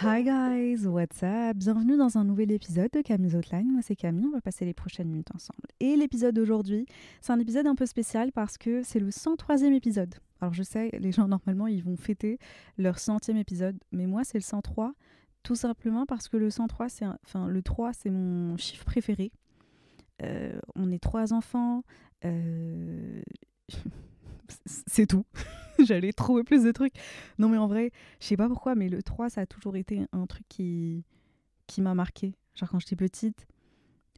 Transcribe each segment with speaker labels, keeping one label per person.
Speaker 1: Hi guys, what's up? Bienvenue dans un nouvel épisode de Camille's Outline. Moi c'est Camille, on va passer les prochaines minutes ensemble. Et l'épisode d'aujourd'hui, c'est un épisode un peu spécial parce que c'est le 103e épisode. Alors je sais, les gens normalement ils vont fêter leur 100e épisode, mais moi c'est le 103, tout simplement parce que le 103, le 3 c'est mon chiffre préféré. On est 3 enfants, c'est tout. J'allais trouver plus de trucs. Non mais en vrai, je sais pas pourquoi, mais le 3 ça a toujours été un truc qui m'a marqué. Genre quand j'étais petite,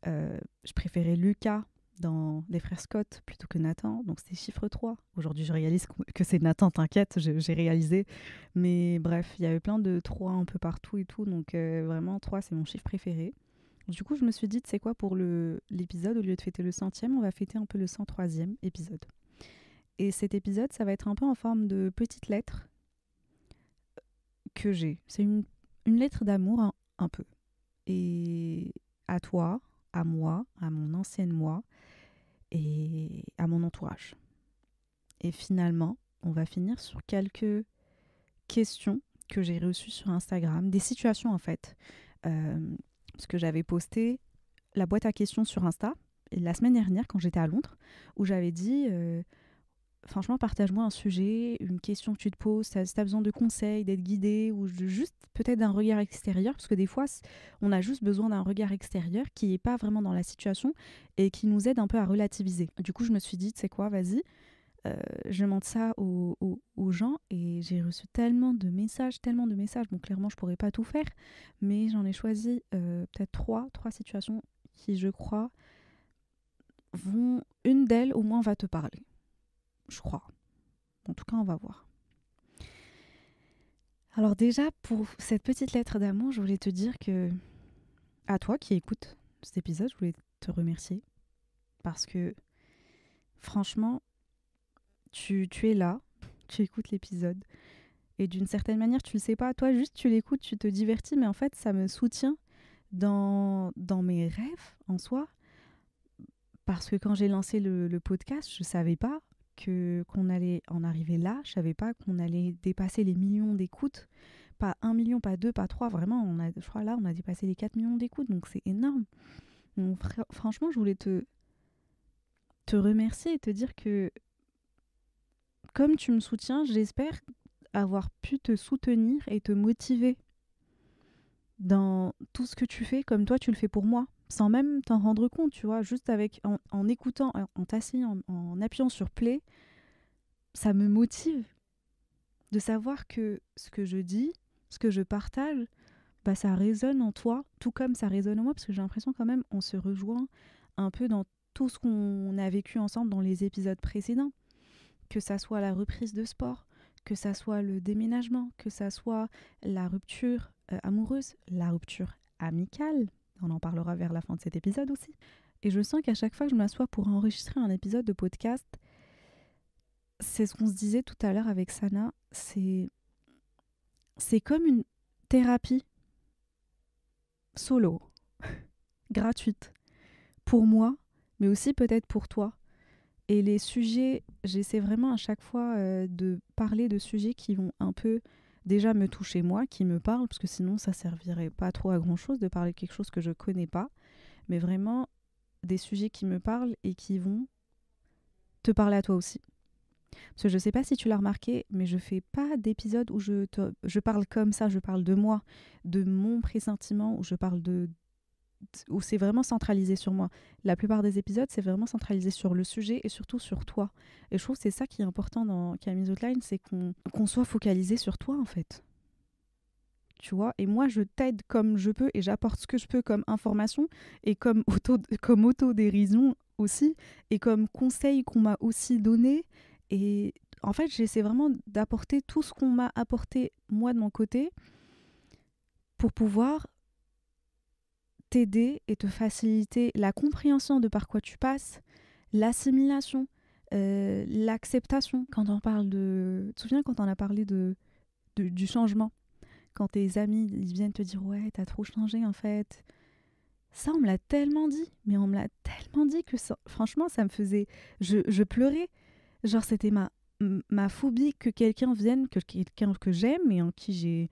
Speaker 1: je préférais Lucas dans Les Frères Scott plutôt que Nathan, donc c'était chiffre 3. Aujourd'hui je réalise que c'est Nathan, t'inquiète, j'ai réalisé. Mais bref, il y avait plein de 3 un peu partout et tout, donc vraiment 3 c'est mon chiffre préféré. Du coup je me suis dit, c'est quoi pour l'épisode, au lieu de fêter le 100e, on va fêter un peu le 103e épisode. Et cet épisode, ça va être un peu en forme de petite lettre que j'ai. C'est une lettre d'amour un peu. Et à toi, à moi, à mon ancienne moi et à mon entourage. Et finalement, on va finir sur quelques questions que j'ai reçues sur Instagram, des situations en fait. Parce que j'avais posté la boîte à questions sur Insta la semaine dernière quand j'étais à Londres, où j'avais dit franchement, partage-moi un sujet, une question que tu te poses, si tu as besoin de conseils, d'être guidé, ou juste peut-être d'un regard extérieur, parce que des fois, on a juste besoin d'un regard extérieur qui n'est pas vraiment dans la situation et qui nous aide un peu à relativiser. Du coup, je me suis dit, tu sais quoi, vas-y, je demande ça aux gens, et j'ai reçu tellement de messages. Bon, clairement, je pourrais pas tout faire, mais j'en ai choisi peut-être trois situations qui, je crois, une d'elles au moins va te parler. Je crois. En tout cas, on va voir. Alors déjà, pour cette petite lettre d'amour, je voulais te dire que, à toi qui écoutes cet épisode, je voulais te remercier. Parce que, franchement, tu es là, tu écoutes l'épisode. Et d'une certaine manière, tu le sais pas, toi juste tu l'écoutes, tu te divertis, mais en fait, ça me soutient dans mes rêves en soi. Parce que quand j'ai lancé le podcast, je savais pas qu'on allait en arriver là. Je savais pas qu'on allait dépasser les millions d'écoutes. Pas 1 million, pas 2, pas 3. Vraiment, je crois là, on a dépassé les 4 millions d'écoutes. Donc c'est énorme. Donc, franchement, je voulais te remercier et te dire que comme tu me soutiens, j'espère avoir pu te soutenir et te motiver dans tout ce que tu fais, comme toi tu le fais pour moi, sans même t'en rendre compte, tu vois, juste en écoutant, en t'asseyant, en appuyant sur play, ça me motive de savoir que ce que je dis, ce que je partage, bah ça résonne en toi, tout comme ça résonne en moi, parce que j'ai l'impression quand même on se rejoint un peu dans tout ce qu'on a vécu ensemble dans les épisodes précédents, que ça soit la reprise de sport, que ça soit le déménagement, que ça soit la rupture amoureuse, la rupture amicale. On en parlera vers la fin de cet épisode aussi. Et je sens qu'à chaque fois que je m'assois pour enregistrer un épisode de podcast, c'est ce qu'on se disait tout à l'heure avec Sana, c'est comme une thérapie solo, gratuite, pour moi, mais aussi peut-être pour toi. Et les sujets, j'essaie vraiment à chaque fois de parler de sujets qui vont un peu déjà me toucher moi, qui me parlent, parce que sinon ça servirait pas trop à grand chose de parler de quelque chose que je connais pas, mais vraiment des sujets qui me parlent et qui vont te parler à toi aussi. Parce que je sais pas si tu l'as remarqué, mais je fais pas d'épisode où je parle comme ça, je parle de moi, de mon pressentiment, où je parle où c'est vraiment centralisé sur moi. La plupart des épisodes, c'est vraiment centralisé sur le sujet et surtout sur toi. Et je trouve que c'est ça qui est important dans Camille's Outline, c'est qu'on soit focalisé sur toi, en fait. Tu vois, et moi, je t'aide comme je peux et j'apporte ce que je peux comme information et comme autodérision aussi, et comme conseil qu'on m'a aussi donné. Et en fait, j'essaie vraiment d'apporter tout ce qu'on m'a apporté, moi, de mon côté, pour pouvoir t'aider et te faciliter la compréhension de par quoi tu passes, l'assimilation, l'acceptation. Quand on parle de... Tu te souviens quand on a parlé du changement, quand tes amis ils viennent te dire ouais t'as trop changé en fait, ça on me l'a tellement dit, mais on me l'a tellement dit que ça, franchement ça me faisait... Je pleurais, genre c'était ma phobie que quelqu'un vienne, que quelqu'un que j'aime et en qui j'ai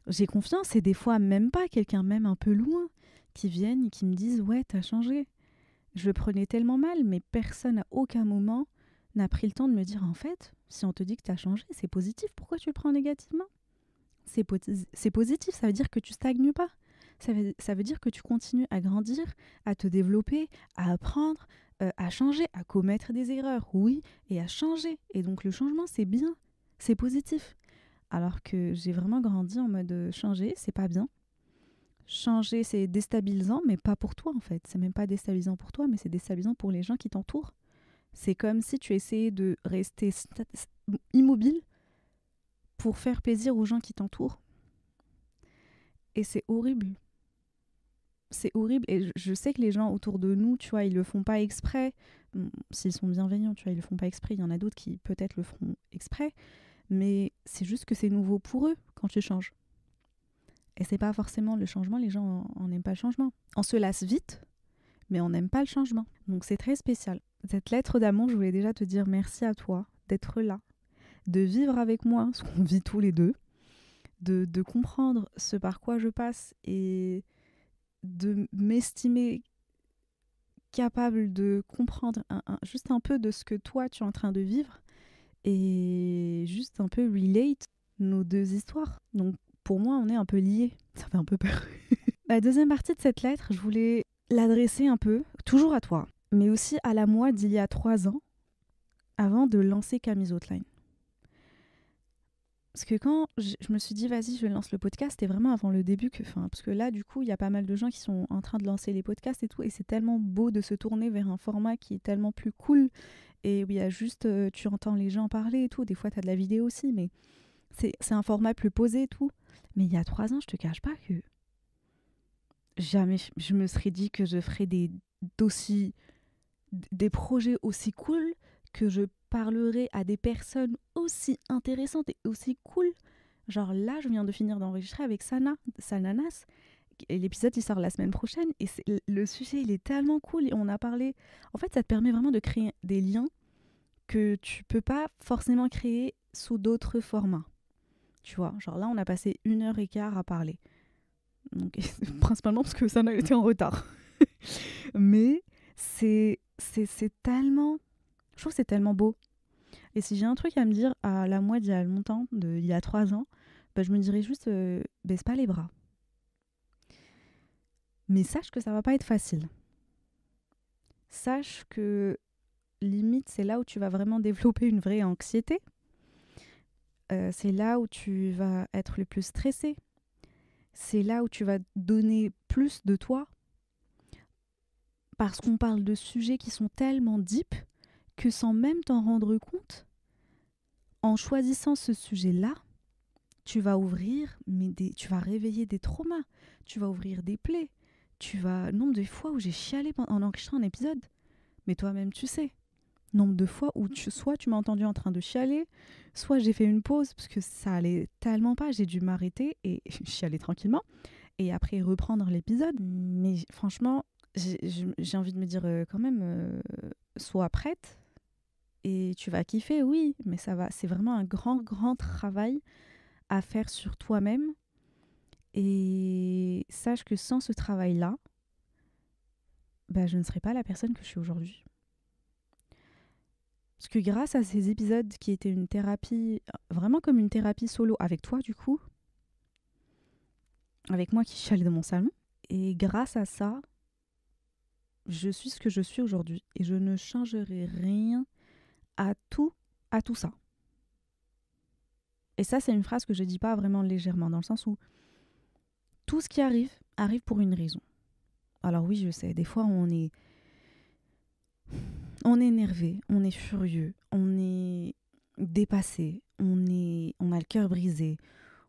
Speaker 1: J'ai confiance et des fois même pas, quelqu'un même un peu loin, qui viennent et qui me disent « Ouais, t'as changé ». Je le prenais tellement mal, mais personne à aucun moment n'a pris le temps de me dire « En fait, si on te dit que t'as changé, c'est positif, pourquoi tu le prends négativement ?» C'est positif, ça veut dire que tu stagnes pas. Ça veut dire que tu continues à grandir, à te développer, à apprendre, à changer, à commettre des erreurs, oui, et à changer. Et donc le changement, c'est bien, c'est positif. Alors que j'ai vraiment grandi en mode changer, c'est pas bien. Changer, c'est déstabilisant, mais pas pour toi en fait. C'est même pas déstabilisant pour toi, mais c'est déstabilisant pour les gens qui t'entourent. C'est comme si tu essayais de rester immobile pour faire plaisir aux gens qui t'entourent. Et c'est horrible. C'est horrible. Et je sais que les gens autour de nous, tu vois, ils le font pas exprès. S'ils sont bienveillants, tu vois, ils le font pas exprès. Il y en a d'autres qui peut-être le feront exprès. Mais c'est juste que c'est nouveau pour eux quand tu changes. Et c'est pas forcément le changement. Les gens en n'aiment pas le changement. On se lasse vite, mais on n'aime pas le changement. Donc c'est très spécial. Cette lettre d'amour, je voulais déjà te dire merci à toi d'être là, de vivre avec moi ce qu'on vit tous les deux, de comprendre ce par quoi je passe et de m'estimer capable de comprendre juste un peu de ce que toi tu es en train de vivre et juste un peu relate nos deux histoires. Donc pour moi, on est un peu liés. Ça fait un peu peur. La deuxième partie de cette lettre, je voulais l'adresser un peu, toujours à toi, mais aussi à la moi d'il y a 3 ans, avant de lancer Camille's Outline. Parce que quand je me suis dit, vas-y, je lance le podcast, c'était vraiment avant le début parce que là, du coup, il y a pas mal de gens qui sont en train de lancer les podcasts et tout, et c'est tellement beau de se tourner vers un format qui est tellement plus cool, et où il y a juste, tu entends les gens parler et tout, des fois, tu as de la vidéo aussi, mais c'est un format plus posé et tout. Mais il y a 3 ans, je te cache pas que jamais je me serais dit que je ferais des projets aussi cool, que je parlerai à des personnes aussi intéressantes et aussi cool. Genre là, je viens de finir d'enregistrer avec Sananas. Et l'épisode, il sort la semaine prochaine. Et le sujet, il est tellement cool. Et on a parlé... En fait, ça te permet vraiment de créer des liens que tu peux pas forcément créer sous d'autres formats. Tu vois, genre là, on a passé 1h15 à parler. Donc, principalement parce que Sana était en retard. Mais c'est tellement... Je trouve que c'est tellement beau. Et si j'ai un truc à me dire à la moi d'il y a longtemps, il y a 3 ans, bah, je me dirais juste baisse pas les bras. Mais sache que ça va pas être facile. Sache que limite, c'est là où tu vas vraiment développer une vraie anxiété. C'est là où tu vas être le plus stressé. C'est là où tu vas donner plus de toi. Parce qu'on parle de sujets qui sont tellement deep que sans même t'en rendre compte, en choisissant ce sujet-là, tu vas ouvrir, tu vas réveiller des traumas, tu vas ouvrir des plaies, nombre de fois où j'ai chialé en enregistrant un épisode, mais toi-même tu sais, nombre de fois où soit tu m'as entendu en train de chialer, soit j'ai fait une pause parce que ça allait tellement pas, j'ai dû m'arrêter et chialer tranquillement, et après reprendre l'épisode. Mais franchement, j'ai envie de me dire quand même, sois prête, et tu vas kiffer, oui, mais c'est vraiment un grand travail à faire sur toi-même. Et sache que sans ce travail-là, bah, je ne serais pas la personne que je suis aujourd'hui. Parce que grâce à ces épisodes qui étaient une thérapie, vraiment comme une thérapie solo avec toi du coup, avec moi qui chialais dans mon salon, et grâce à ça, je suis ce que je suis aujourd'hui. Et je ne changerai rien à tout ça. Et ça, c'est une phrase que je dis pas vraiment légèrement, dans le sens où tout ce qui arrive pour une raison. Alors oui, je sais, des fois on est énervé, on est furieux, on est dépassé, on a le cœur brisé.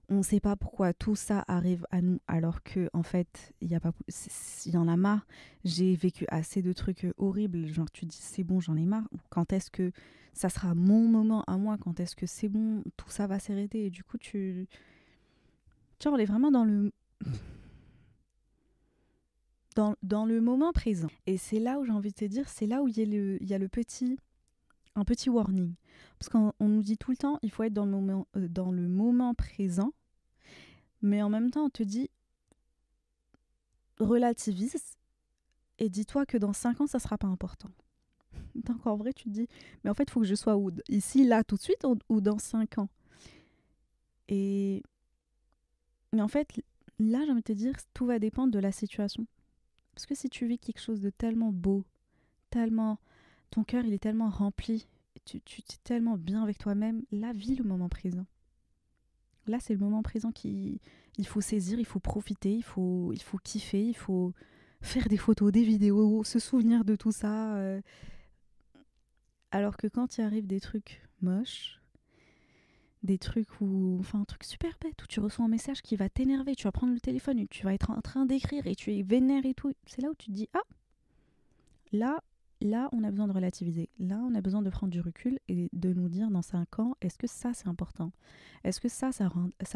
Speaker 1: On ne sait pas pourquoi tout ça arrive à nous alors que en fait, il y en a marre. J'ai vécu assez de trucs horribles, genre tu dis c'est bon, j'en ai marre. Quand est-ce que ça sera mon moment à moi? Quand est-ce que c'est bon, tout ça va s'arrêter? Et du coup, tu vois, on est vraiment dans le moment présent. Et c'est là où j'ai envie de te dire, c'est là où il y a un petit warning. Parce qu'on nous dit tout le temps, il faut être dans le moment présent. Mais en même temps, on te dit relativise et dis-toi que dans 5 ans, ça sera pas important. Donc en vrai, tu te dis, mais en fait, il faut que je sois où ici, là, tout de suite ou dans 5 ans. Et mais en fait, là, j'ai envie de te dire, tout va dépendre de la situation. Parce que si tu vis quelque chose de tellement beau, tellement... Ton cœur, il est tellement rempli, tu es tellement bien avec toi-même, là, vis le moment présent. Là, c'est le moment présent qu'il faut saisir, il faut profiter, il faut kiffer, il faut faire des photos, des vidéos, se souvenir de tout ça. Alors que quand il arrive des trucs moches, des trucs où... Enfin, un truc super bête, où tu reçois un message qui va t'énerver, tu vas prendre le téléphone et tu vas être en train d'écrire et tu es vénère et tout. C'est là où tu te dis, ah, là, on a besoin de relativiser. Là, on a besoin de prendre du recul et de nous dire dans 5 ans, est-ce que ça, c'est important? Est-ce que ça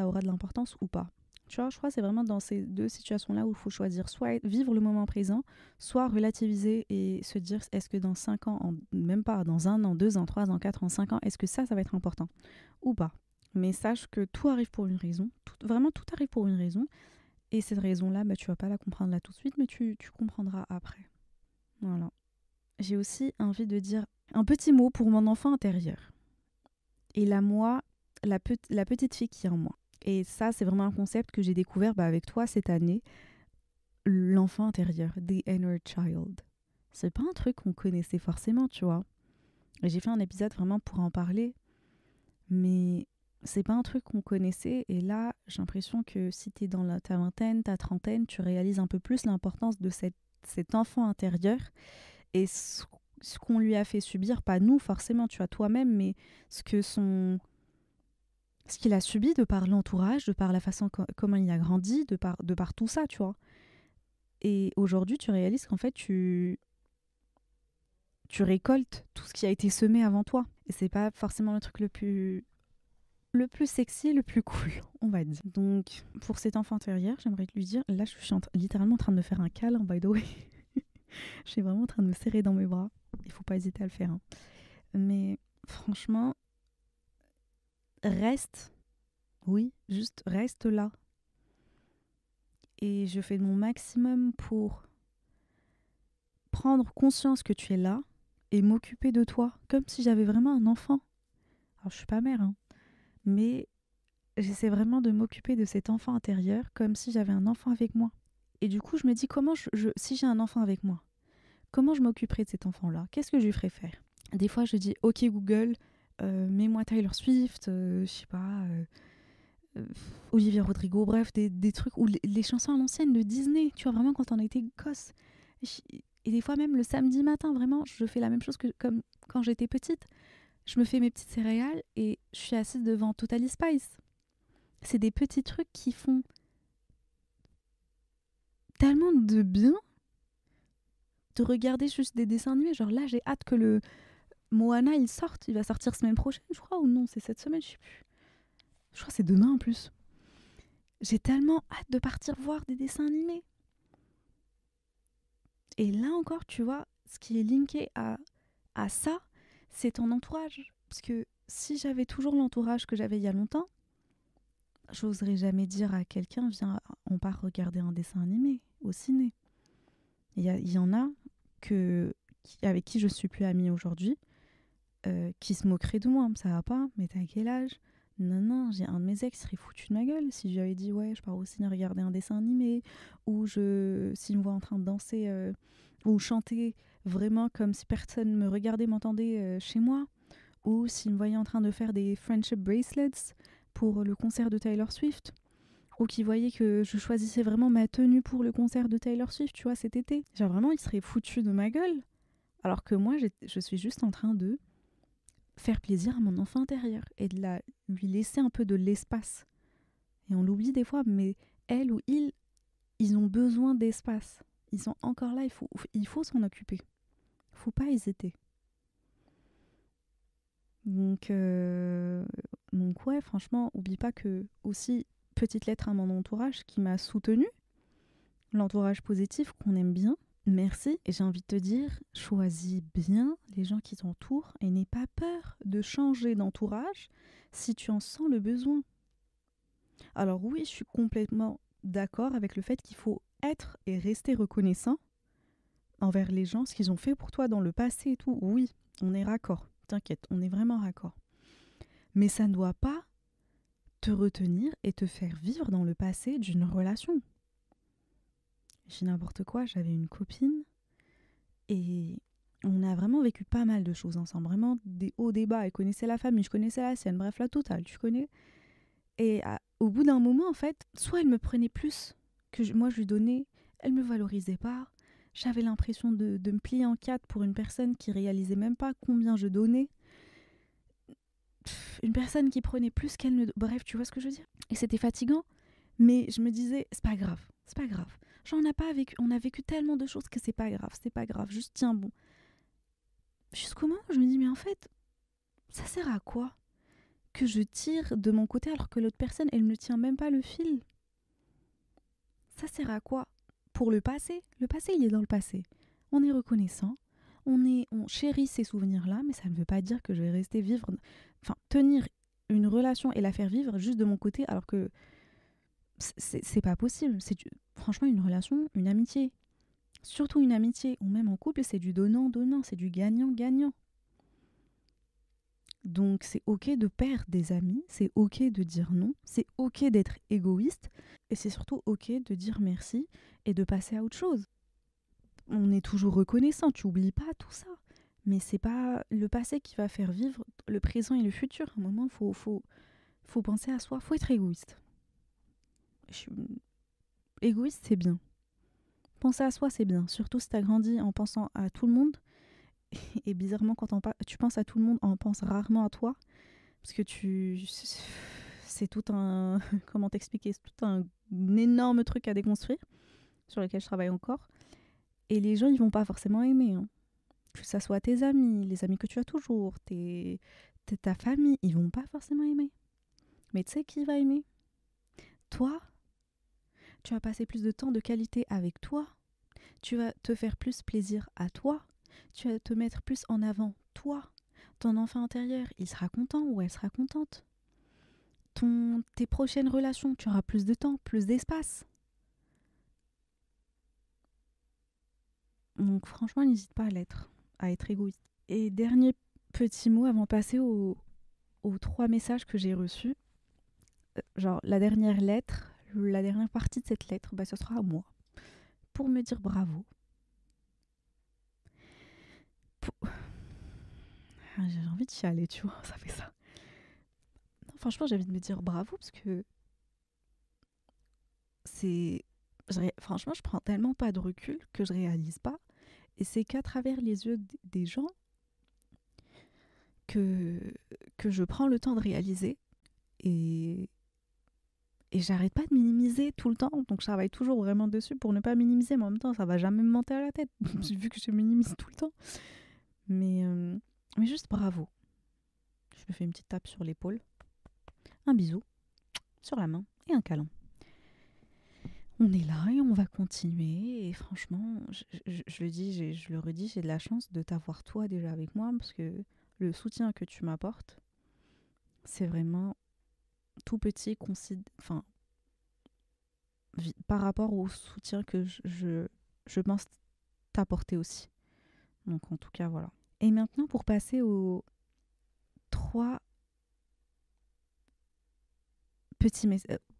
Speaker 1: aura de l'importance ou pas? Tu vois, je crois que c'est vraiment dans ces deux situations-là où il faut choisir soit vivre le moment présent, soit relativiser et se dire, est-ce que dans 5 ans, même pas dans 1 an, 2 ans, 3 ans, 4 ans, 5 ans, est-ce que ça va être important ou pas? Mais sache que tout arrive pour une raison. Vraiment, tout arrive pour une raison. Et cette raison-là, bah, tu vas pas la comprendre là tout de suite, mais tu comprendras après. Voilà. J'ai aussi envie de dire un petit mot pour mon enfant intérieur. Et la petite fille qui est en moi. Et ça, c'est vraiment un concept que j'ai découvert avec toi cette année. L'enfant intérieur, the inner child. C'est pas un truc qu'on connaissait forcément, tu vois. Et j'ai fait un épisode vraiment pour en parler. Mais c'est pas un truc qu'on connaissait. Et là, j'ai l'impression que si t'es dans ta vingtaine, ta trentaine, tu réalises un peu plus l'importance de cet enfant intérieur. Et ce qu'on lui a fait subir, pas nous forcément, tu vois, toi-même, mais ce qu'il a subi de par l'entourage, de par la façon comment il a grandi, de par tout ça, tu vois. Et aujourd'hui, tu réalises qu'en fait, tu récoltes tout ce qui a été semé avant toi. Et c'est pas forcément le truc le plus sexy, le plus cool, on va dire. Donc, pour cet enfant intérieur, j'aimerais lui dire, là, je suis littéralement en train de me faire un câlin, by the way. Je suis vraiment en train de me serrer dans mes bras. Il faut pas hésiter à le faire. Hein. Mais franchement, reste, oui, juste reste là. Et je fais de mon maximum pour prendre conscience que tu es là et m'occuper de toi, comme si j'avais vraiment un enfant. Alors, je suis pas mère, hein, mais j'essaie vraiment de m'occuper de cet enfant intérieur comme si j'avais un enfant avec moi. Et du coup, je me dis, comment si j'ai un enfant avec moi, comment je m'occuperai de cet enfant-là? Qu'est-ce que je lui ferai faire? Des fois, je dis, ok Google, mets-moi Taylor Swift, je sais pas, Olivia Rodrigo, bref, des trucs, ou les chansons à l'ancienne de Disney, tu vois, vraiment quand on était gosse. Et des fois même le samedi matin, vraiment, je fais la même chose que comme quand j'étais petite. Je me fais mes petites céréales et je suis assise devant Totally Spice. C'est des petits trucs qui font tellement de bien de regarder juste des dessins animés. Genre là, j'ai hâte que le Moana, il sorte. Il va sortir semaine prochaine, je crois, ou non, c'est cette semaine, je sais plus. Je crois que c'est demain en plus. J'ai tellement hâte de partir voir des dessins animés. Et là encore, tu vois, ce qui est linké à ça, c'est ton entourage. Parce que si j'avais toujours l'entourage que j'avais il y a longtemps, j'oserais jamais dire à quelqu'un, viens, on part regarder un dessin animé au ciné. Il y en a avec qui je suis plus amie aujourd'hui, qui se moqueraient de moi. Ça va pas, mais t'as quel âge? Non, j'ai un de mes ex qui serait foutu de ma gueule si je lui avais dit ouais, je pars au ciné regarder un dessin animé, ou s'il me voit en train de danser ou chanter vraiment comme si personne me regardait, m'entendait chez moi, ou s'il me voyait en train de faire des friendship bracelets pour le concert de Taylor Swift, ou qu'il voyait que je choisissais vraiment ma tenue pour le concert de Taylor Swift, tu vois, cet été. Genre vraiment, il serait foutu de ma gueule. Alors que moi, je suis juste en train de faire plaisir à mon enfant intérieur et de lui laisser un peu de l'espace. Et on l'oublie des fois, mais elle ou ils ont besoin d'espace. Ils sont encore là, il faut s'en occuper. Faut pas hésiter. Donc ouais, franchement, oublie pas que aussi, petite lettre à mon entourage qui m'a soutenue, l'entourage positif qu'on aime bien, merci. Et j'ai envie de te dire, choisis bien les gens qui t'entourent et n'aie pas peur de changer d'entourage si tu en sens le besoin. Alors oui, je suis complètement d'accord avec le fait qu'il faut être et rester reconnaissant envers les gens, ce qu'ils ont fait pour toi dans le passé et tout. Oui, on est raccord. T'inquiète, on est vraiment raccord. Mais ça ne doit pas te retenir et te faire vivre dans le passé d'une relation. J'ai n'importe quoi, j'avais une copine et on a vraiment vécu pas mal de choses ensemble. Vraiment des hauts, des bas. Elle connaissait la famille, je connaissais la sienne. Bref, la totale, tu connais. Et au bout d'un moment, en fait, soit elle me prenait plus que moi je lui donnais, elle me valorisait pas. J'avais l'impression de me plier en quatre pour une personne qui réalisait même pas combien je donnais. Une personne qui prenait plus qu'elle ne... Bref, tu vois ce que je veux dire. Et c'était fatigant, mais je me disais, c'est pas grave, c'est pas grave. Genre, on a vécu tellement de choses que c'est pas grave, juste tiens bon. Jusqu'au moment où je me dis, mais en fait, ça sert à quoi que je tire de mon côté alors que l'autre personne, elle ne tient même pas le fil? Ça sert à quoi? Pour le passé, il est dans le passé. On est reconnaissant, on chérit ces souvenirs-là, mais ça ne veut pas dire que je vais rester vivre, enfin tenir une relation et la faire vivre juste de mon côté, alors que c'est pas possible. Franchement, une relation, une amitié, surtout une amitié, ou même en couple, c'est du donnant-donnant, c'est du gagnant-gagnant. Donc c'est ok de perdre des amis, c'est ok de dire non, c'est ok d'être égoïste, et c'est surtout ok de dire merci et de passer à autre chose. On est toujours reconnaissant, tu oublies pas tout ça. Mais c'est pas le passé qui va faire vivre le présent et le futur. À un moment, faut penser à soi, faut être égoïste. Égoïste, c'est bien. Penser à soi, c'est bien. Surtout si t'as grandi en pensant à tout le monde. Et bizarrement, quand tu penses à tout le monde, on pense rarement à toi. Parce que c'est tout un... Comment t'expliquer? C'est tout un énorme truc à déconstruire, sur lequel je travaille encore. Et les gens, ils vont pas forcément aimer. Hein. Que ça soit tes amis, les amis que tu as toujours, ta famille, ils vont pas forcément aimer. Mais tu sais qui va aimer? Toi, tu vas passer plus de temps de qualité avec toi. Tu vas te faire plus plaisir à toi. Tu vas te mettre plus en avant toi. Ton enfant intérieur, il sera content ou elle sera contente. Tes prochaines relations, tu auras plus de temps, plus d'espace. Donc franchement, n'hésite pas à être égoïste. Et dernier petit mot avant de passer aux 3 messages que j'ai reçus. Genre la dernière lettre, la dernière partie de cette lettre, bah, ce sera à moi. Pour me dire bravo. Pour... J'ai envie de chialer, tu vois, ça fait ça. Non, franchement, j'ai envie de me dire bravo parce que c'est... Franchement, je prends tellement pas de recul que je réalise pas. Et c'est qu'à travers les yeux des gens que je prends le temps de réaliser. Et j'arrête pas de minimiser tout le temps. Donc je travaille toujours vraiment dessus pour ne pas minimiser. Mais en même temps, ça va jamais me monter à la tête. Vu que je minimise tout le temps. Mais juste bravo. Je me fais une petite tape sur l'épaule. Un bisou sur la main et un câlin. On est là et on va continuer. Et franchement, je le dis, je le redis, j'ai de la chance de t'avoir toi déjà avec moi. Parce que le soutien que tu m'apportes, c'est vraiment tout petit, enfin, par rapport au soutien que je pense t'apporter aussi. Donc en tout cas, voilà. Et maintenant, pour passer aux 3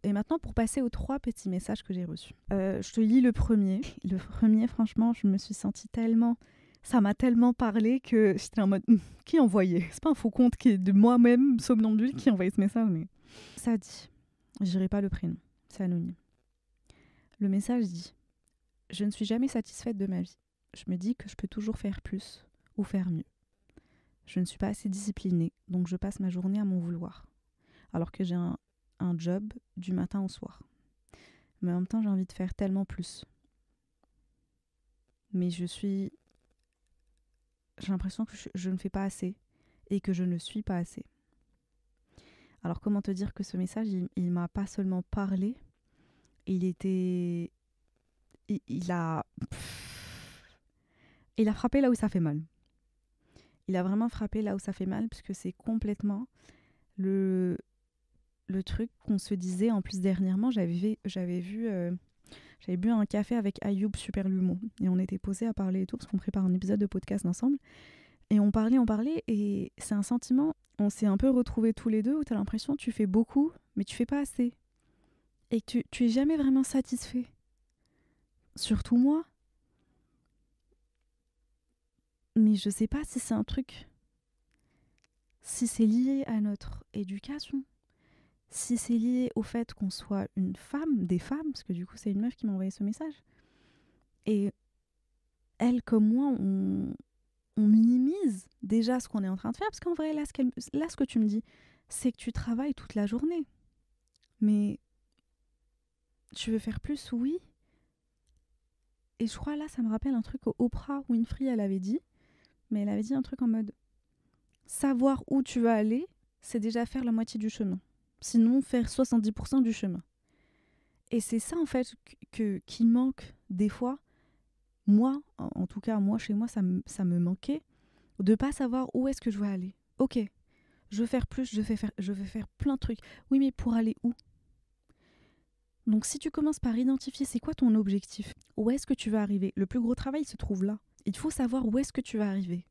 Speaker 1: Et maintenant, pour passer aux 3 petits messages que j'ai reçus. Je te lis le premier. Le premier, franchement, je me suis sentie tellement... Ça m'a tellement parlé que j'étais en mode... Qui envoyait? C'est pas un faux compte qui est de moi-même, somnambule, qui envoyait ce message, mais... Ça dit... Je dirai pas le prénom. C'est anonyme. Le message dit: je ne suis jamais satisfaite de ma vie. Je me dis que je peux toujours faire plus ou faire mieux. Je ne suis pas assez disciplinée, donc je passe ma journée à m'en vouloir. Alors que j'ai un job du matin au soir. Mais en même temps, j'ai envie de faire tellement plus. Mais j'ai l'impression que je ne fais pas assez et que je ne suis pas assez. Alors comment te dire que ce message, il m'a pas seulement parlé, il a frappé là où ça fait mal. Il a vraiment frappé là où ça fait mal, puisque c'est complètement le le truc qu'on se disait en plus dernièrement, j'avais bu un café avec Ayoub Super Lumo et on était posés à parler et tout parce qu'on prépare un épisode de podcast ensemble et on parlait et c'est un sentiment, on s'est un peu retrouvés tous les deux où t'as l'impression que tu fais beaucoup mais tu fais pas assez et que tu es jamais vraiment satisfait. Surtout moi. Mais je sais pas si c'est un truc, si c'est lié à notre éducation, si c'est lié au fait qu'on soit une femme, des femmes, parce que du coup c'est une meuf qui m'a envoyé ce message. Et elle comme moi, on minimise déjà ce qu'on est en train de faire, parce qu'en vrai, là, ce que tu me dis, c'est que tu travailles toute la journée. Mais tu veux faire plus, oui. Et je crois là, ça me rappelle un truc Oprah Winfrey, elle avait dit, mais elle avait dit un truc en mode savoir où tu vas aller, c'est déjà faire la moitié du chemin. Sinon, faire 70% du chemin. Et c'est ça, en fait, qui manque des fois. Moi, en tout cas, moi, chez moi, ça me manquait de pas savoir où est-ce que je veux aller. Ok, je veux faire plus, je veux faire plein de trucs. Oui, mais pour aller où ? Donc, si tu commences par identifier c'est quoi ton objectif, où est-ce que tu vas arriver ? Le plus gros travail se trouve là. Il faut savoir où est-ce que tu vas arriver.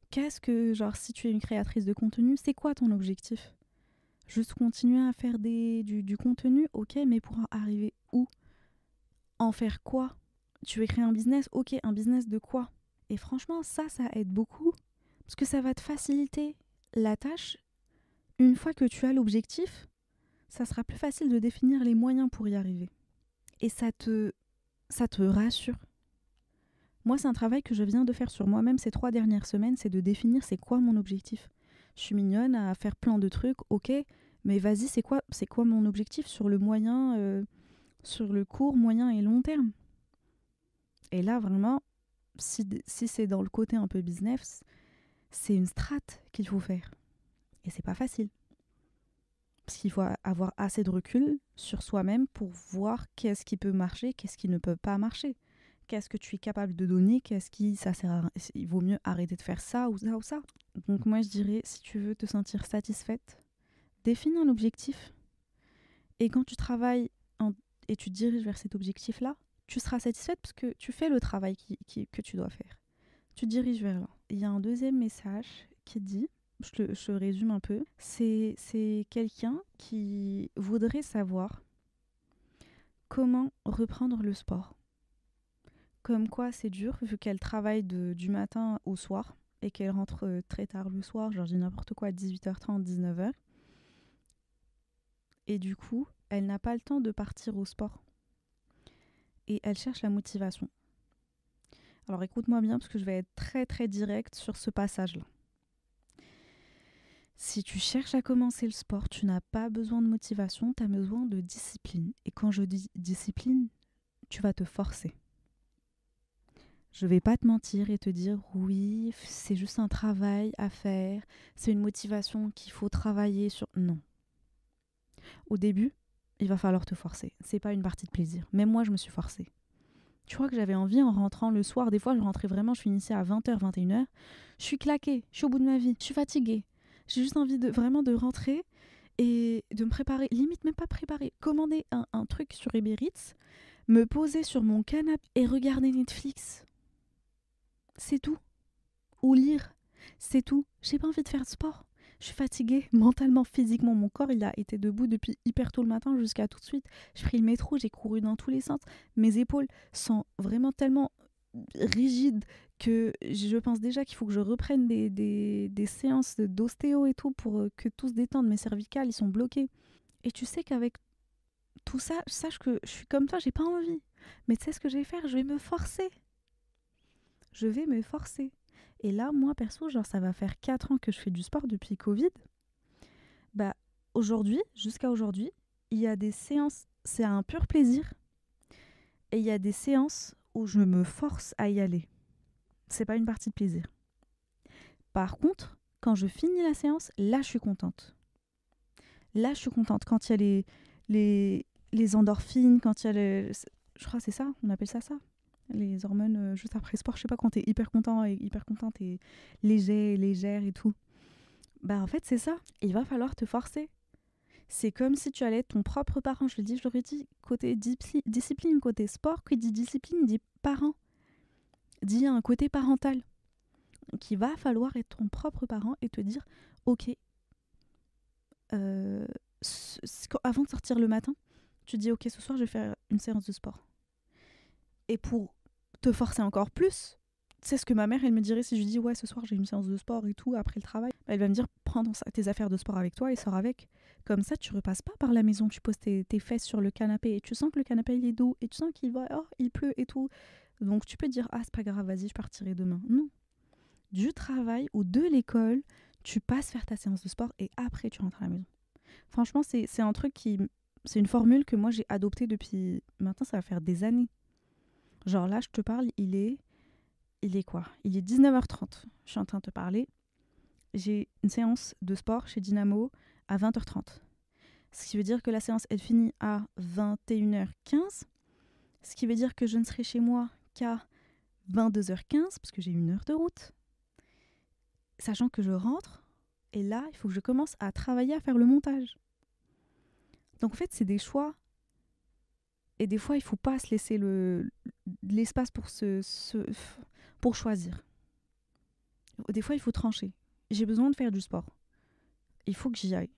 Speaker 1: Qu'est-ce que, genre, si tu es une créatrice de contenu, c'est quoi ton objectif ? Juste continuer à faire du contenu, ok, mais pour arriver où ? En faire quoi ? Tu veux créer un business, ok, un business de quoi ? Et franchement, ça aide beaucoup, parce que ça va te faciliter la tâche. Une fois que tu as l'objectif, ça sera plus facile de définir les moyens pour y arriver. Et ça te rassure. Moi, c'est un travail que je viens de faire sur moi-même ces 3 dernières semaines, c'est de définir c'est quoi mon objectif. Je suis mignonne à faire plein de trucs, ok, mais vas-y, c'est quoi mon objectif sur le moyen, sur le court, moyen et long terme. Et là, vraiment, si c'est dans le côté un peu business, c'est une strate qu'il faut faire. Et c'est pas facile. Parce qu'il faut avoir assez de recul sur soi-même pour voir qu'est-ce qui peut marcher, qu'est-ce qui ne peut pas marcher. Qu'est-ce que tu es capable de donner, ça sert à, il vaut mieux arrêter de faire ça ou ça ou ça. Donc moi je dirais, si tu veux te sentir satisfaite, définis un objectif. Et quand tu travailles et tu te diriges vers cet objectif-là, tu seras satisfaite parce que tu fais le travail que tu dois faire. Tu te diriges vers là. Il y a un deuxième message qui dit, je résume un peu, c'est quelqu'un qui voudrait savoir comment reprendre le sport. Comme quoi c'est dur vu qu'elle travaille du matin au soir et qu'elle rentre très tard le soir, genre je dis n'importe quoi, à 18h30, 19h. Et du coup, elle n'a pas le temps de partir au sport. Et elle cherche la motivation. Alors écoute-moi bien parce que je vais être très très directe sur ce passage-là. Si tu cherches à commencer le sport, tu n'as pas besoin de motivation, tu as besoin de discipline. Et quand je dis discipline, tu vas te forcer. Je vais pas te mentir et te dire oui, c'est juste un travail à faire, c'est une motivation qu'il faut travailler sur. Non. Au début, il va falloir te forcer. C'est pas une partie de plaisir. Même moi, je me suis forcée. Tu crois que j'avais envie en rentrant le soir, des fois je rentrais vraiment, je finissais à 20h, 21h. Je suis claquée, je suis au bout de ma vie, je suis fatiguée. J'ai juste envie de rentrer et de me préparer, limite même pas préparer, commander un truc sur Uber Eats, me poser sur mon canapé et regarder Netflix. C'est tout. Ou lire, c'est tout. J'ai pas envie de faire de sport. Je suis fatiguée mentalement, physiquement. Mon corps, il a été debout depuis hyper tôt le matin jusqu'à tout de suite. J'ai pris le métro, j'ai couru dans tous les sens. Mes épaules sont vraiment tellement rigides que je pense déjà qu'il faut que je reprenne des séances d'ostéo et tout pour que tout se détende. Mes cervicales, ils sont bloqués. Et tu sais qu'avec tout ça, sache que je suis comme toi, j'ai pas envie. Mais tu sais ce que je vais faire ? Je vais me forcer. Je vais me forcer. Et là, moi, perso, genre, ça va faire 4 ans que je fais du sport depuis Covid. Bah, aujourd'hui, jusqu'à aujourd'hui, il y a des séances, c'est un pur plaisir. Et il y a des séances où je me force à y aller. C'est pas une partie de plaisir. Par contre, quand je finis la séance, là, je suis contente. Là, je suis contente. Quand il y a les endorphines, quand il y a je crois que c'est ça, on appelle ça ça. Les hormones juste après le sport, je sais pas, quand t'es hyper content et hyper contente et légère et tout. Bah en fait c'est ça, il va falloir te forcer. C'est comme si tu allais être ton propre parent. Je le dis, je l'aurais dit, côté discipline, côté sport, qui dit discipline, dit parent, dit un côté parental. Qu'il va falloir être ton propre parent et te dire, ok, avant de sortir le matin, tu dis, ok, ce soir, je vais faire une séance de sport. Et pour te forcer encore plus, c'est ce que ma mère, elle me dirait si je lui dis, ouais, ce soir, j'ai une séance de sport et tout, après le travail. Elle va me dire, prends tes affaires de sport avec toi et sors avec. Comme ça, tu repasses pas par la maison, tu poses tes fesses sur le canapé et tu sens que le canapé, il est doux et tu sens qu'il va, oh, il pleut et tout. Donc, tu peux dire, ah, c'est pas grave, vas-y, je partirai demain. Non. Du travail ou de l'école, tu passes faire ta séance de sport et après, tu rentres à la maison. Franchement, c'est un truc qui... C'est une formule que moi, j'ai adoptée depuis... Maintenant, ça va faire des années. Genre là, je te parle, il est quoi? Il est 19h30. Je suis en train de te parler. J'ai une séance de sport chez Dynamo à 20h30. Ce qui veut dire que la séance, elle finit à 21h15. Ce qui veut dire que je ne serai chez moi qu'à 22h15, parce que j'ai 1 heure de route. Sachant que je rentre, et là, il faut que je commence à travailler, à faire le montage. Donc en fait, c'est des choix. Et des fois, il ne faut pas se laisser l'espace pour, pour choisir. Des fois, il faut trancher. J'ai besoin de faire du sport. Il faut que j'y aille.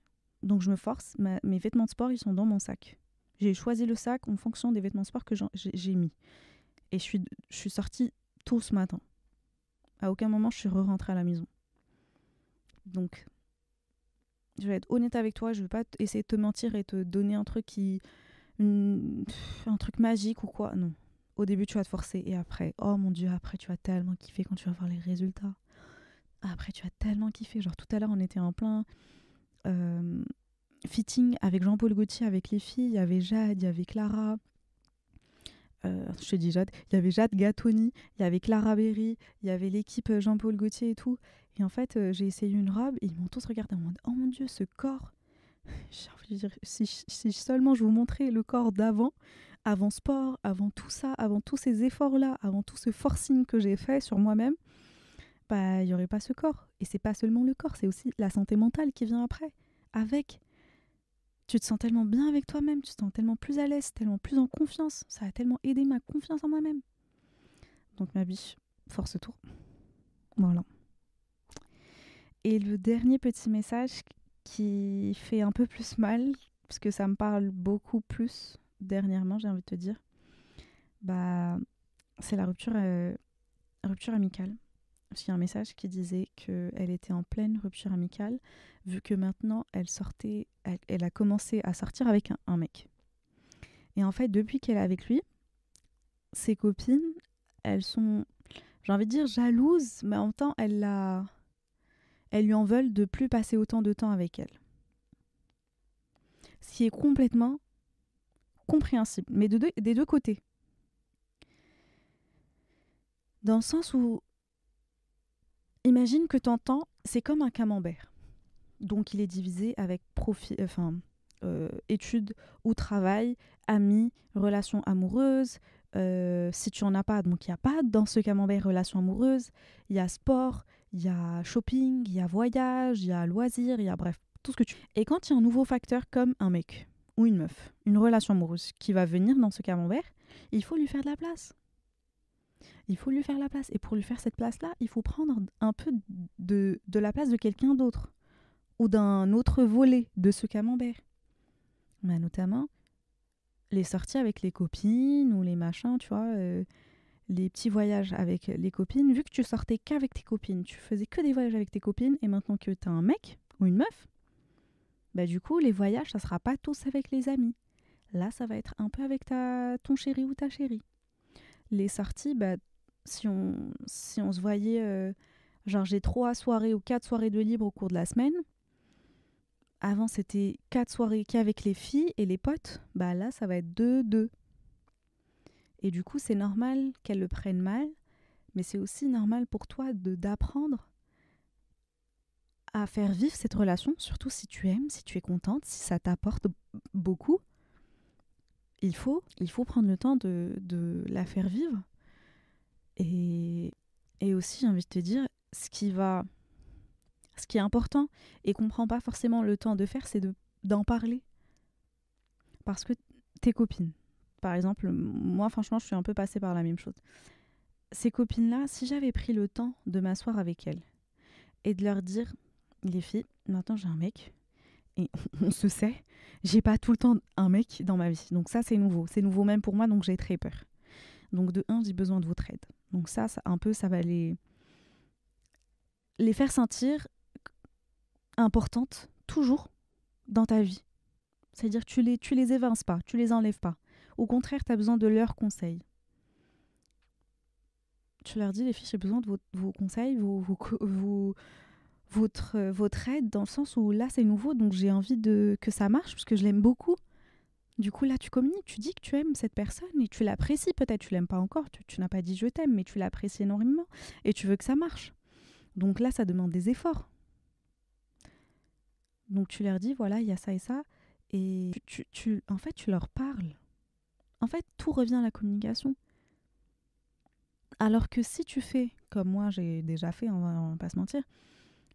Speaker 1: Donc je me force. Mes vêtements de sport, ils sont dans mon sac. J'ai choisi le sac en fonction des vêtements de sport que j'ai mis. Et je suis sortie tôt ce matin. À aucun moment, je suis re-rentrée à la maison. Donc, je vais être honnête avec toi. Je ne vais pas essayer de te mentir et te donner un truc un truc magique ou quoi. Non. Au début, tu vas te forcer. Et après, oh mon Dieu, après, tu vas tellement kiffer quand tu vas voir les résultats. Après, tu vas tellement kiffer. Genre, tout à l'heure, on était en plein fitting avec Jean-Paul Gaultier, avec les filles. Il y avait Jade, il y avait Clara. Je te dis Jade. Il y avait Jade Gatoni, il y avait Clara Berry, il y avait l'équipe Jean-Paul Gaultier et tout. Et en fait, j'ai essayé une robe et ils m'ont tous regardé en mode oh mon Dieu, ce corps. J'ai envie de dire, si seulement je vous montrais le corps avant sport, avant tout ça, avant tous ces efforts-là, avant tout ce forcing que j'ai fait sur moi-même, bah, il n'y aurait pas ce corps. Et c'est pas seulement le corps, c'est aussi la santé mentale qui vient après. Avec. Tu te sens tellement bien avec toi-même, tu te sens tellement plus à l'aise, tellement plus en confiance. Ça a tellement aidé ma confiance en moi-même. Donc ma biche, force tour. Voilà. Et le dernier petit message qui fait un peu plus mal, parce que ça me parle beaucoup plus dernièrement, j'ai envie de te dire, bah, c'est la rupture amicale. Parce qu'il y a un message qui disait qu'elle était en pleine rupture amicale, vu que maintenant, elle a commencé à sortir avec un mec. Et en fait, depuis qu'elle est avec lui, ses copines, elles sont, j'ai envie de dire, jalouses, mais en même temps, elles lui en veulent de plus passer autant de temps avec elle. Ce qui est complètement compréhensible, mais des deux côtés. Dans le sens où, imagine que t'entends, c'est comme un camembert. Donc il est divisé avec études ou travail, amis, relations amoureuses. Si tu en as pas, donc il n'y a pas dans ce camembert relations amoureuses. Il y a sport, il y a shopping, il y a voyage, il y a loisirs, il y a bref, tout ce que tu... Et quand il y a un nouveau facteur comme un mec ou une meuf, une relation amoureuse qui va venir dans ce camembert, il faut lui faire de la place. Il faut lui faire la place. Et pour lui faire cette place-là, il faut prendre un peu de la place de quelqu'un d'autre ou d'un autre volet de ce camembert. Bah, notamment les sorties avec les copines ou les machins, tu vois, les petits voyages avec les copines. Vu que tu sortais qu'avec tes copines, tu faisais que des voyages avec tes copines, et maintenant que t'as un mec ou une meuf, bah du coup, les voyages, ça sera pas tous avec les amis. Là, ça va être un peu avec ton chéri ou ta chérie. Les sorties, bah, si on se voyait, genre j'ai 3 soirées ou 4 soirées de libre au cours de la semaine. Avant, c'était 4 soirées qu'avec les filles et les potes. Bah là, ça va être 2. Et du coup, c'est normal qu'elles le prennent mal. Mais c'est aussi normal pour toi d'apprendre à faire vivre cette relation. Surtout si tu aimes, si tu es contente, si ça t'apporte beaucoup. Il faut prendre le temps de la faire vivre. Et aussi, j'ai envie de te dire, ce qui est important et qu'on ne prend pas forcément le temps de faire, c'est d'en parler. Parce que tes copines, par exemple, moi franchement je suis un peu passée par la même chose. Ces copines-là, si j'avais pris le temps de m'asseoir avec elles et de leur dire, les filles, maintenant j'ai un mec, et on se sait, j'ai pas tout le temps un mec dans ma vie. Donc ça c'est nouveau même pour moi, donc j'ai très peur. Donc de un, j'ai besoin de votre aide. Donc ça un peu, ça va les faire sentir importantes toujours dans ta vie. C'est-à-dire que tu les évinces pas, tu les enlèves pas. Au contraire, tu as besoin de leurs conseils. Tu leur dis, les filles, j'ai besoin de vos conseils, votre aide, dans le sens où là, c'est nouveau, donc j'ai envie que ça marche, parce que je l'aime beaucoup. Du coup, là, tu communiques, tu dis que tu aimes cette personne et tu l'apprécies. Peut-être tu l'aimes pas encore, tu n'as pas dit je t'aime, mais tu l'apprécies énormément et tu veux que ça marche. Donc là, ça demande des efforts. Donc tu leur dis, voilà, il y a ça et ça. Et en fait, tu leur parles. En fait, tout revient à la communication. Alors que si tu fais, comme moi j'ai déjà fait, on va pas se mentir,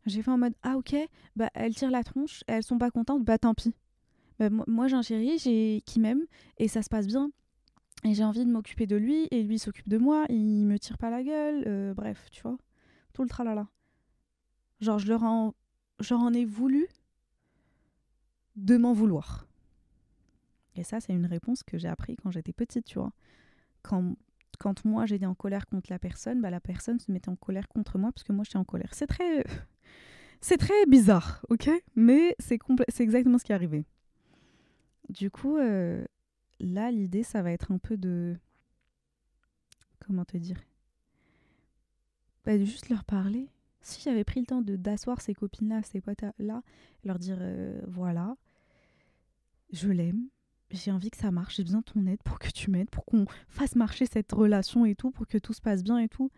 Speaker 1: j'ai fait en mode, ah ok, bah elles tirent la tronche, elles sont pas contentes, bah tant pis. Bah, moi j'ai un chéri qui m'aime et ça se passe bien. Et j'ai envie de m'occuper de lui et lui s'occupe de moi, il me tire pas la gueule, bref, tu vois. Tout le tralala. Genre je leur en ai voulu de m'en vouloir. Et ça, c'est une réponse que j'ai appris quand j'étais petite, tu vois. Quand moi, j'étais en colère contre la personne, bah, la personne se mettait en colère contre moi parce que moi, j'étais en colère. C'est très bizarre, ok ? Mais c'est exactement ce qui est arrivé. Du coup, là, l'idée, ça va être un peu de... Comment te dire ? Bah, de juste leur parler. Si j'avais pris le temps d'asseoir ces copines-là, ces potes-là, leur dire, voilà, je l'aime. J'ai envie que ça marche, j'ai besoin de ton aide pour que tu m'aides, pour qu'on fasse marcher cette relation et tout, pour que tout se passe bien et tout.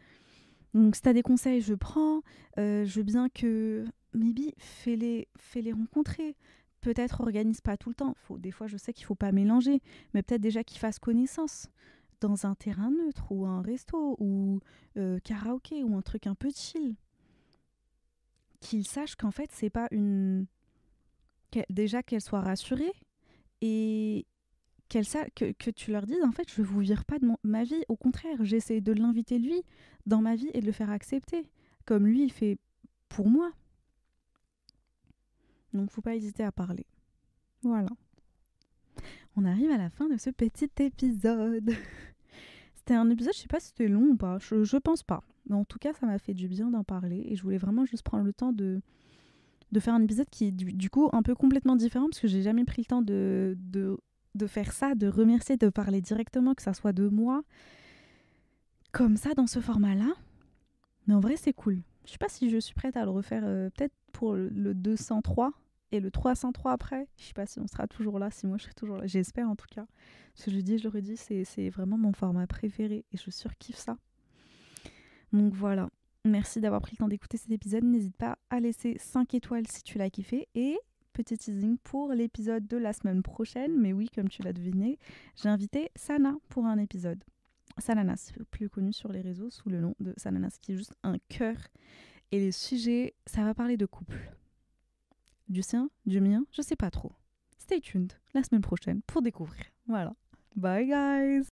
Speaker 1: Donc si t'as des conseils, je prends. Je veux bien que, maybe, fais-les rencontrer. Peut-être organise pas tout le temps. Des fois, je sais qu'il faut pas mélanger, mais peut-être déjà qu'ils fassent connaissance dans un terrain neutre ou un resto ou karaoké ou un truc un peu chill. Qu'ils sachent qu'en fait, c'est pas une... Déjà qu'elles soient rassurées. Et que tu leur dises, en fait, je ne vous vire pas de ma vie. Au contraire, j'essaie de l'inviter, lui, dans ma vie et de le faire accepter. Comme lui, il fait pour moi. Donc, faut pas hésiter à parler. Voilà. On arrive à la fin de ce petit épisode. C'était un épisode, je sais pas si c'était long ou pas. Je pense pas. Mais en tout cas, ça m'a fait du bien d'en parler. Et je voulais vraiment juste prendre le temps de faire un épisode qui est du coup un peu complètement différent parce que j'ai jamais pris le temps de faire ça, de remercier, de parler directement, que ça soit de moi, comme ça, dans ce format-là. Mais en vrai, c'est cool. Je sais pas si je suis prête à le refaire, peut-être pour le 203 et le 303 après. Je sais pas si on sera toujours là, si moi je serai toujours là. J'espère en tout cas. Parce que je le redis, c'est vraiment mon format préféré et je surkiffe ça. Donc voilà. Merci d'avoir pris le temps d'écouter cet épisode. N'hésite pas à laisser 5 étoiles si tu l'as kiffé. Et petit teasing pour l'épisode de la semaine prochaine. Mais oui, comme tu l'as deviné, j'ai invité Sana pour un épisode. Sananas, plus connu sur les réseaux sous le nom de Sananas, qui est juste un cœur. Et les sujets, ça va parler de couple. Du sien, du mien, je sais pas trop. Stay tuned la semaine prochaine pour découvrir. Voilà. Bye guys!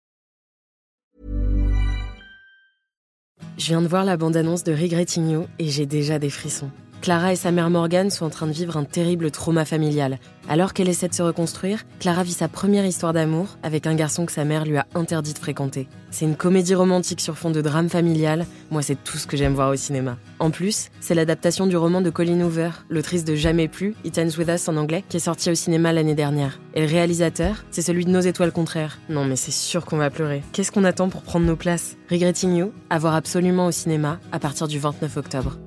Speaker 2: Je viens de voir la bande-annonce de Regretting You et j'ai déjà des frissons. Clara et sa mère Morgane sont en train de vivre un terrible trauma familial. Alors qu'elle essaie de se reconstruire, Clara vit sa première histoire d'amour avec un garçon que sa mère lui a interdit de fréquenter. C'est une comédie romantique sur fond de drame familial. Moi, c'est tout ce que j'aime voir au cinéma. En plus, c'est l'adaptation du roman de Colleen Hoover, l'autrice de Jamais plus, It Ends With Us en anglais, qui est sorti au cinéma l'année dernière. Et le réalisateur, c'est celui de Nos étoiles contraires. Non mais c'est sûr qu'on va pleurer. Qu'est-ce qu'on attend pour prendre nos places ? Regretting You, à voir absolument au cinéma à partir du 29 octobre.